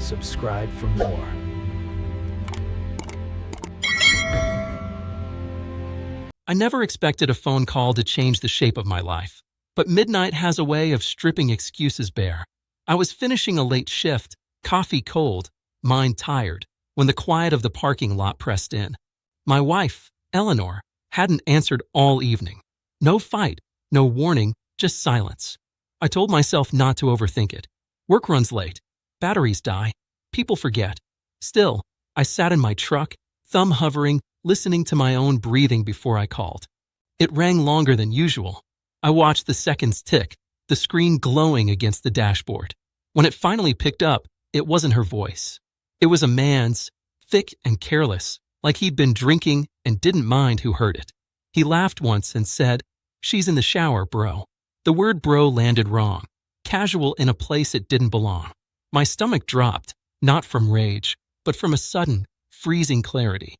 Subscribe for more. I never expected a phone call to change the shape of my life, but midnight has a way of stripping excuses bare. I was finishing a late shift, coffee cold, mind tired, when the quiet of the parking lot pressed in. My wife, Eleanor, hadn't answered all evening. No fight, no warning, just silence. I told myself not to overthink it. Work runs late. Batteries die. People forget. Still, I sat in my truck, thumb hovering, listening to my own breathing before I called. It rang longer than usual. I watched the seconds tick, the screen glowing against the dashboard. When it finally picked up, it wasn't her voice. It was a man's, thick and careless, like he'd been drinking and didn't mind who heard it. He laughed once and said, "She's in the shower, bro." The word bro landed wrong, casual in a place it didn't belong. My stomach dropped, not from rage, but from a sudden, freezing clarity.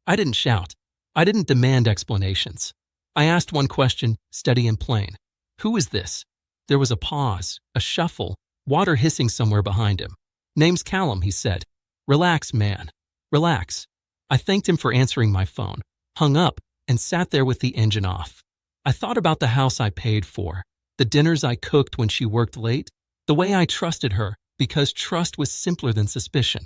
I didn't shout. I didn't demand explanations. I asked one question, steady and plain. "Who is this?" There was a pause, a shuffle, water hissing somewhere behind him. "Name's Callum," he said. "Relax, man. Relax." I thanked him for answering my phone, hung up, and sat there with the engine off. I thought about the house I paid for, the dinners I cooked when she worked late, the way I trusted her, because trust was simpler than suspicion.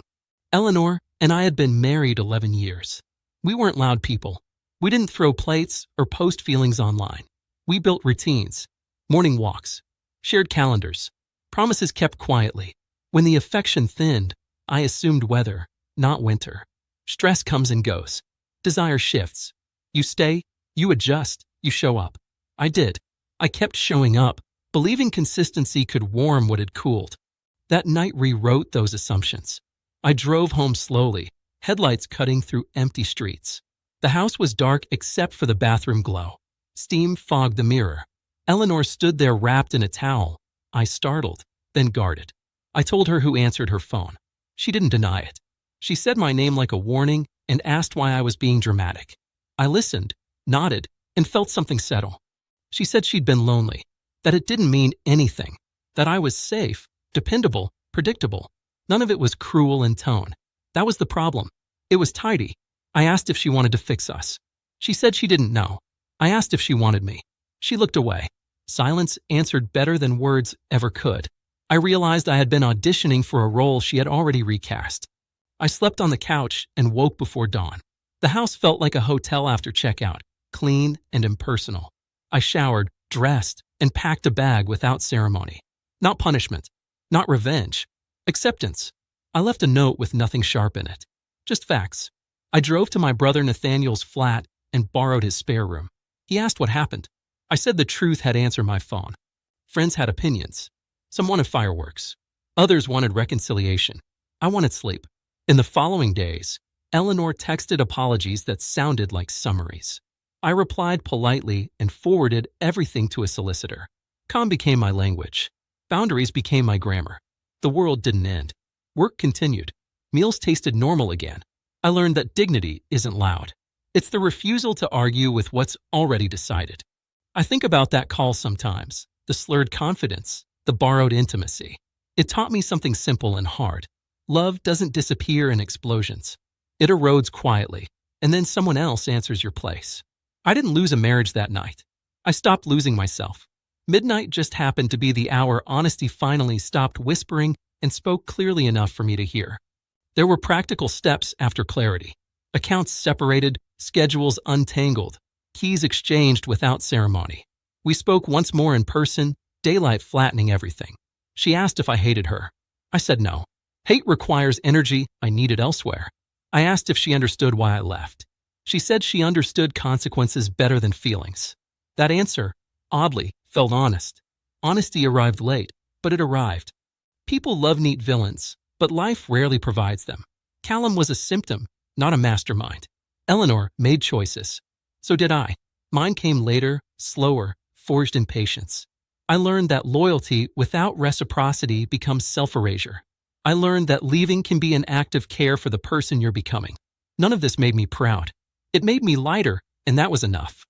Eleanor and I had been married 11 years. We weren't loud people. We didn't throw plates or post feelings online. We built routines, morning walks, shared calendars, promises kept quietly. When the affection thinned, I assumed weather, not winter. Stress comes and goes. Desire shifts. You stay, you adjust, you show up. I did. I kept showing up, believing consistency could warm what had cooled. That night rewrote those assumptions. I drove home slowly, headlights cutting through empty streets. The house was dark except for the bathroom glow. Steam fogged the mirror. Eleanor stood there wrapped in a towel. I startled, then guarded. I told her who answered her phone. She didn't deny it. She said my name like a warning and asked why I was being dramatic. I listened, nodded, and felt something settle. She said she'd been lonely, that it didn't mean anything, that I was safe, dependable, predictable. None of it was cruel in tone. That was the problem. It was tidy. I asked if she wanted to fix us. She said she didn't know. I asked if she wanted me. She looked away. Silence answered better than words ever could. I realized I had been auditioning for a role she had already recast. I slept on the couch and woke before dawn. The house felt like a hotel after checkout, clean and impersonal. I showered, dressed, and packed a bag without ceremony. Not punishment, not revenge, acceptance. I left a note with nothing sharp in it, just facts. I drove to my brother Nathaniel's flat and borrowed his spare room. He asked what happened. I said the truth had answered my phone. Friends had opinions. Some wanted fireworks. Others wanted reconciliation. I wanted sleep. In the following days, Eleanor texted apologies that sounded like summaries. I replied politely and forwarded everything to a solicitor. Calm became my language. Boundaries became my grammar. The world didn't end. Work continued. Meals tasted normal again. I learned that dignity isn't loud. It's the refusal to argue with what's already decided. I think about that call sometimes, the slurred confidence, the borrowed intimacy. It taught me something simple and hard. Love doesn't disappear in explosions. It erodes quietly, and then someone else answers your place. I didn't lose a marriage that night. I stopped losing myself. Midnight just happened to be the hour honesty finally stopped whispering and spoke clearly enough for me to hear. There were practical steps after clarity. Accounts separated, schedules untangled, keys exchanged without ceremony. We spoke once more in person, daylight flattening everything. She asked if I hated her. I said no. Hate requires energy I needed elsewhere. I asked if she understood why I left. She said she understood consequences better than feelings. That answer, oddly, felt honest. Honesty arrived late, but it arrived. People love neat villains, but life rarely provides them. Callum was a symptom, not a mastermind. Eleanor made choices. So did I. Mine came later, slower, forged in patience. I learned that loyalty without reciprocity becomes self-erasure. I learned that leaving can be an act of care for the person you're becoming. None of this made me proud. It made me lighter, and that was enough.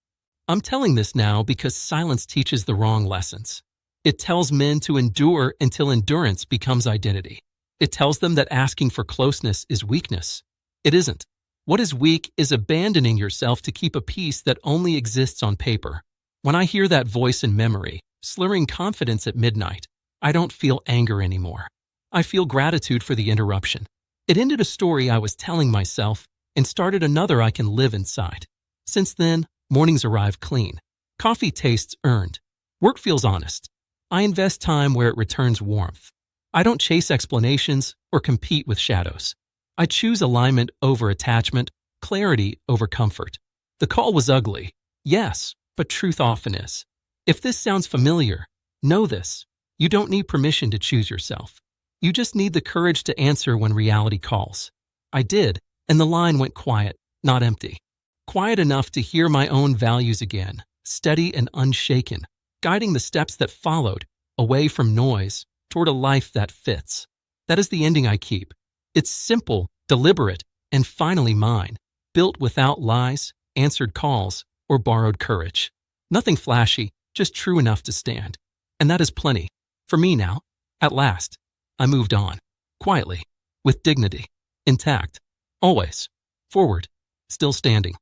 I'm telling this now because silence teaches the wrong lessons. It tells men to endure until endurance becomes identity. It tells them that asking for closeness is weakness. It isn't. What is weak is abandoning yourself to keep a peace that only exists on paper. When I hear that voice in memory, slurring confidence at midnight, I don't feel anger anymore. I feel gratitude for the interruption. It ended a story I was telling myself and started another I can live inside. Since then, mornings arrive clean. Coffee tastes earned. Work feels honest. I invest time where it returns warmth. I don't chase explanations or compete with shadows. I choose alignment over attachment, clarity over comfort. The call was ugly, yes, but truth often is. If this sounds familiar, know this. You don't need permission to choose yourself. You just need the courage to answer when reality calls. I did, and the line went quiet, not empty. Quiet enough to hear my own values again, steady and unshaken, guiding the steps that followed, away from noise, toward a life that fits. That is the ending I keep. It's simple, deliberate, and finally mine, built without lies, answered calls, or borrowed courage. Nothing flashy, just true enough to stand. And that is plenty. For me now, at last, I moved on, quietly, with dignity, intact, always, forward, still standing.